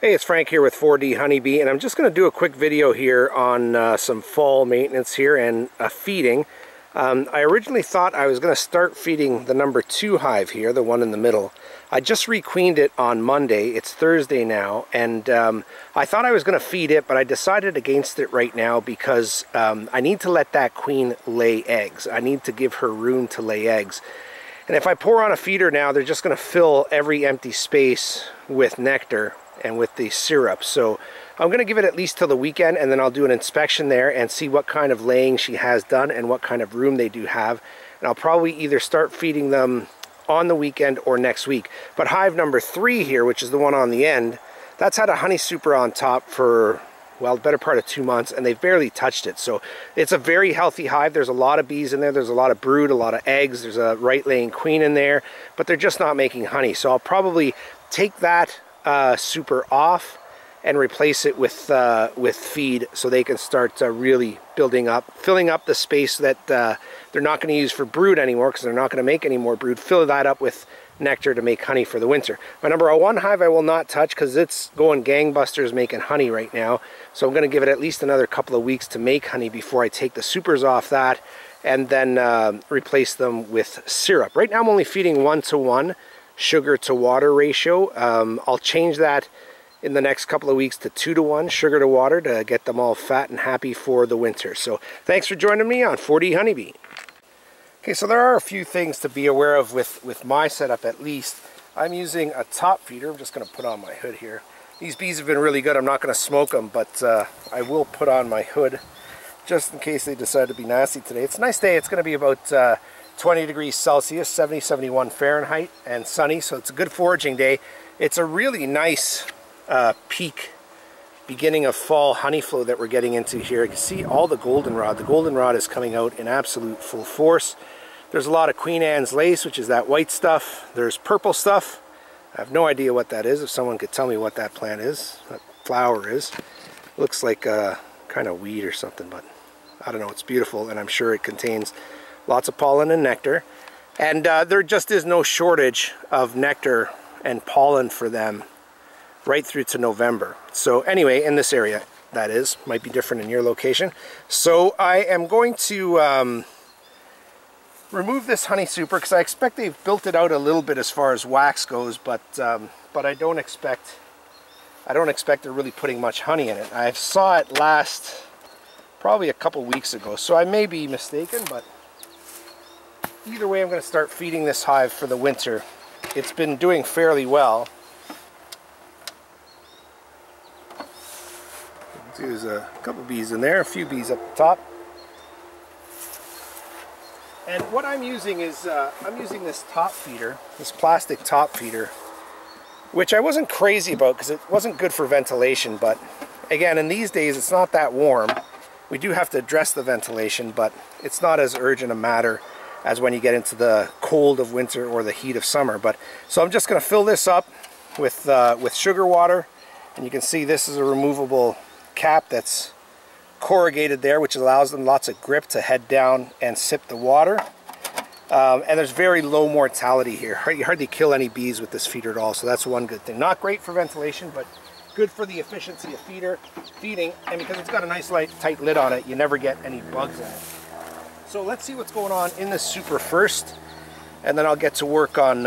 Hey, it's Frank here with 4D Honeybee, and I'm just going to do a quick video here on some fall maintenance here and feeding. I originally thought I was going to start feeding the number 2 hive here, the one in the middle. I just requeened it on Monday. It's Thursday now, and I thought I was going to feed it, but I decided against it right now because I need to let that queen lay eggs. I need to give her room to lay eggs. And if I pour on a feeder now, they're just going to fill every empty space with nectar and with the syrup. So I'm going to give it at least till the weekend, and then I'll do an inspection there and see what kind of laying she has done and what kind of room they do have. And I'll probably either start feeding them on the weekend or next week. But hive number 3 here, which is the one on the end, that's had a honey super on top for, well, the better part of 2 months, and they've barely touched it. So it's a very healthy hive. There's a lot of bees in there. There's a lot of brood, a lot of eggs. There's a right laying queen in there, but they're just not making honey. So I'll probably take that super off and replace it with feed so they can start really filling up the space that they're not going to use for brood anymore, because they're not going to make any more brood. Fill that up with nectar to make honey for the winter. My number 1 hive I will not touch because it's going gangbusters making honey right now. So I'm going to give it at least another couple of weeks to make honey before I take the supers off that and then replace them with syrup. Right now I'm only feeding 1:1 sugar to water ratio. I'll change that in the next couple of weeks to 2:1 sugar to water to get them all fat and happy for the winter. So thanks for joining me on 4D Honeybee. Okay, so there are a few things to be aware of with my setup at least. I'm using a top feeder. I'm just going to put on my hood here. These bees have been really good. I'm not going to smoke them, but I will put on my hood just in case they decide to be nasty today. It's a nice day. It's going to be about 20 degrees Celsius, 70, 71 Fahrenheit, and sunny, so it's a good foraging day. It's a really nice peak beginning of fall honey flow that we're getting into here. You can see all the goldenrod. The goldenrod is coming out in absolute full force. There's a lot of Queen Anne's lace, which is that white stuff. There's purple stuff. I have no idea what that is. If someone could tell me what that plant is, that flower is. Looks like a kind of weed or something, but I don't know. It's beautiful, and I'm sure it contains lots of pollen and nectar. And there just is no shortage of nectar and pollen for them right through to November. So anyway, in this area, that is, might be different in your location. So I am going to remove this honey super because I expect they've built it out a little bit as far as wax goes, but I don't expect they're really putting much honey in it. I saw it last probably a couple weeks ago, so I may be mistaken, but either way I'm going to start feeding this hive for the winter. It's been doing fairly well. There's a couple bees in there, a few bees up the top. And what I'm using is, I'm using this top feeder, this plastic top feeder, which I wasn't crazy about because it wasn't good for ventilation, but again, in these days it's not that warm. We do have to address the ventilation, but it's not as urgent a matter as when you get into the cold of winter or the heat of summer. So I'm just going to fill this up with sugar water, and you can see this is a removable cap that's corrugated there, which allows them lots of grip to head down and sip the water. And there's very low mortality here. You hardly kill any bees with this feeder at all, so that's one good thing. Not great for ventilation, but good for the efficiency of feeding, and because it's got a nice tight lid on it, you never get any bugs in it. So let's see what's going on in this super first, and then I'll get to work on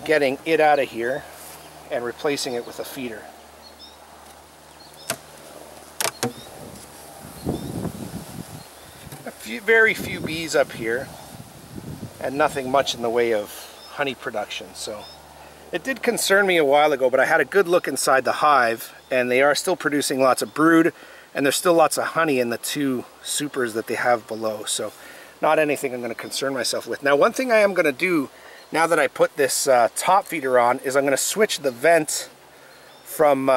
getting it out of here and replacing it with a feeder. Very few bees up here, and nothing much in the way of honey production. So it did concern me a while ago, but I had a good look inside the hive, and they are still producing lots of brood, and there's still lots of honey in the 2 supers that they have below. So not anything I'm going to concern myself with. Now, one thing I am going to do now that I put this top feeder on is I'm going to switch the vent from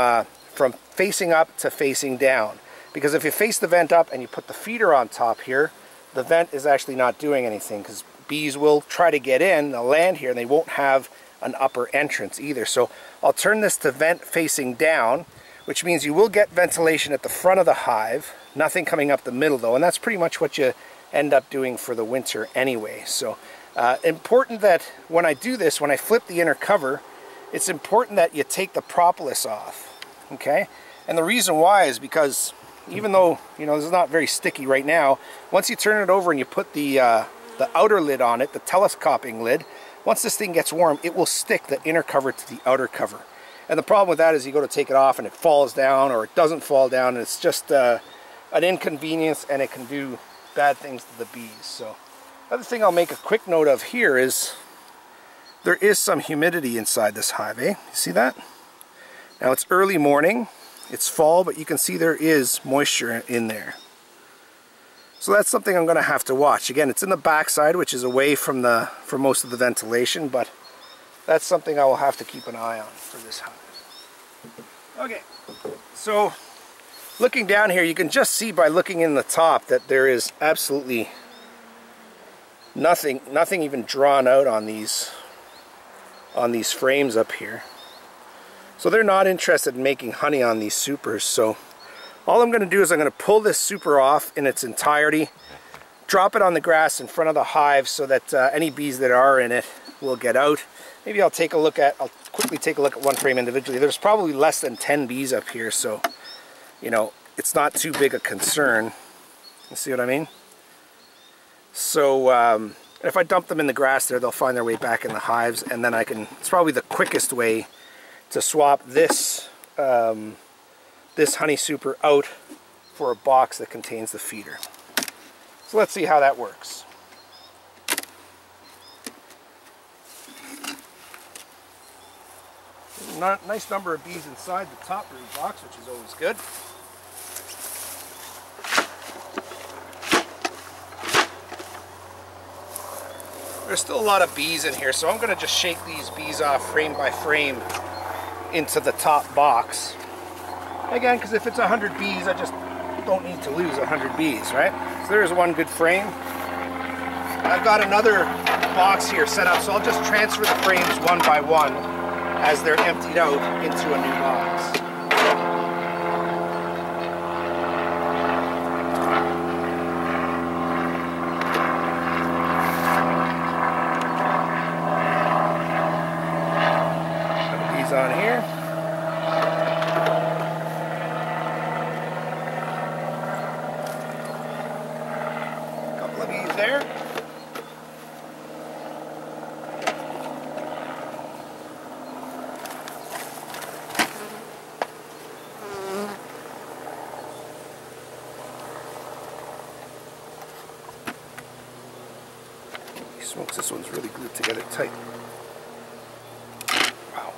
facing up to facing down. Because if you face the vent up and you put the feeder on top here, the vent is actually not doing anything, because bees will try to get in, they'll land here, and they won't have an upper entrance either. So I'll turn this to vent facing down, which means you will get ventilation at the front of the hive, nothing coming up the middle though, and that's pretty much what you end up doing for the winter anyway. So important that when I do this, when I flip the inner cover, it's important that you take the propolis off, okay? And the reason why is because even though, you know, this is not very sticky right now, once you turn it over and you put the outer lid on it, the telescoping lid, once this thing gets warm, it will stick the inner cover to the outer cover. And the problem with that is you go to take it off and it falls down, or it doesn't fall down, and it's just an inconvenience, and it can do bad things to the bees. So, another thing I'll make a quick note of here is there is some humidity inside this hive, eh? You see that? Now it's early morning, it's fall, but you can see there is moisture in there. So that's something I'm going to have to watch. Again, it's in the backside, which is away from most of the ventilation, but that's something I will have to keep an eye on for this hive. Okay, so looking down here, you can just see by looking in the top that there is absolutely nothing even drawn out on these frames up here. So they're not interested in making honey on these supers. So all I'm going to do is I'm going to pull this super off in its entirety, drop it on the grass in front of the hive so that any bees that are in it will get out. Maybe I'll quickly take a look at one frame individually. There's probably less than 10 bees up here, so, you know, it's not too big a concern. You see what I mean? So if I dump them in the grass there, they'll find their way back in the hives, and then it's probably the quickest way to swap this this honey super out for a box that contains the feeder. So let's see how that works. There's a nice number of bees inside the top brood box, which is always good. There's still a lot of bees in here, so I'm going to just shake these bees off frame by frame into the top box. Again, because if it's 100 bees, I just don't need to lose 100 bees, right? So there's one good frame. I've got another box here set up, so I'll just transfer the frames one by one as they're emptied out into a new box. Put these on here. A couple of these there. Smokes, this one's really glued together tight. Wow.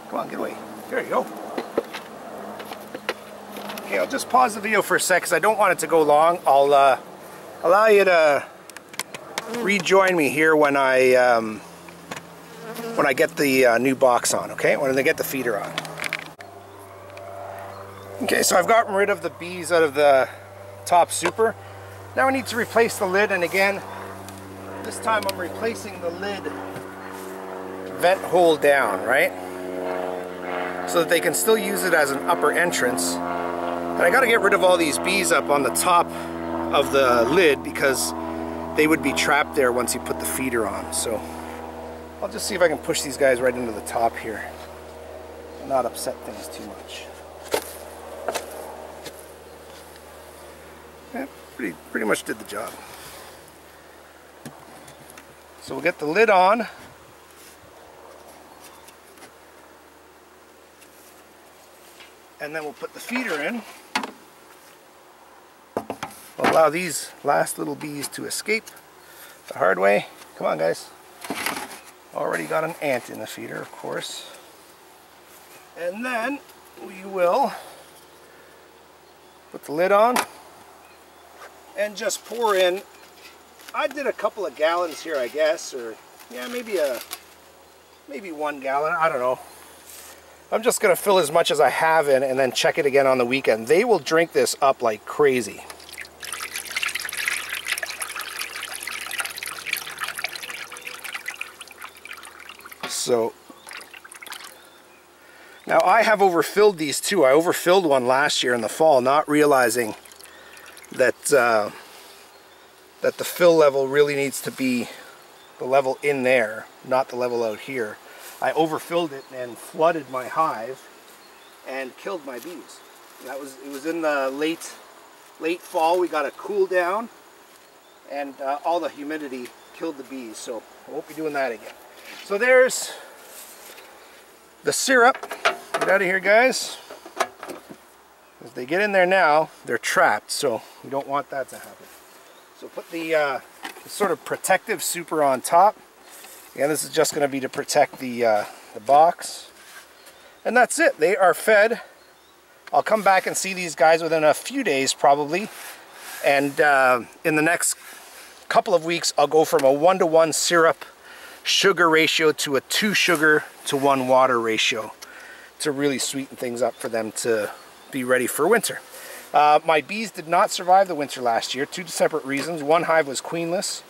Come on, get away. There you go. Okay, I'll just pause the video for a sec because I don't want it to go long. I'll allow you to rejoin me here when I get the new box on, okay? When I get the feeder on. Okay, so I've gotten rid of the bees out of the top super. Now I need to replace the lid, and again, this time I'm replacing the lid vent hole down, right? So that they can still use it as an upper entrance. And I got to get rid of all these bees up on the top of the lid because they would be trapped there once you put the feeder on. So I'll just see if I can push these guys right into the top here and not upset things too much. Yeah, pretty much did the job. So we'll get the lid on. And then we'll put the feeder in. We'll allow these last little bees to escape the hard way. Come on, guys. Already got an ant in the feeder, of course. And then we will put the lid on and just pour in. I did a couple of gallons here, I guess, or yeah, maybe 1 gallon, I don't know. I'm just gonna fill as much as I have in and then check it again on the weekend. They will drink this up like crazy. So now I have overfilled these too. I overfilled one last year in the fall, not realizing that that the fill level really needs to be the level in there, not the level out here. I overfilled it and flooded my hive and killed my bees. It was in the late fall. We got a cool down, and all the humidity killed the bees, so I won't be doing that again. So there's the syrup. Get out of here, guys. As they get in there now, they're trapped, so we don't want that to happen. So put the sort of protective super on top. And this is just going to be to protect the box. And that's it. They are fed. I'll come back and see these guys within a few days probably. And in the next couple of weeks, I'll go from a 1-to-1 syrup sugar ratio to a 2 sugar to 1 water ratio to really sweeten things up for them to be ready for winter. My bees did not survive the winter last year, 2 separate reasons. One hive was queenless,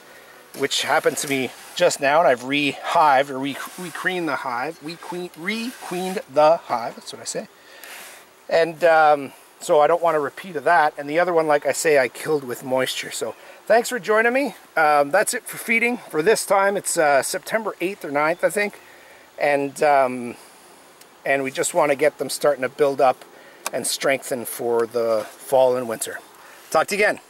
which happened to me just now, and I've re-hived, or re-queened the hive. Re-queened the hive, that's what I say. And so I don't want a repeat of that. And the other one, like I say, I killed with moisture. So thanks for joining me. That's it for feeding for this time. It's September 8th or 9th, I think. And we just want to get them starting to build up and strengthen for the fall and winter. Talk to you again.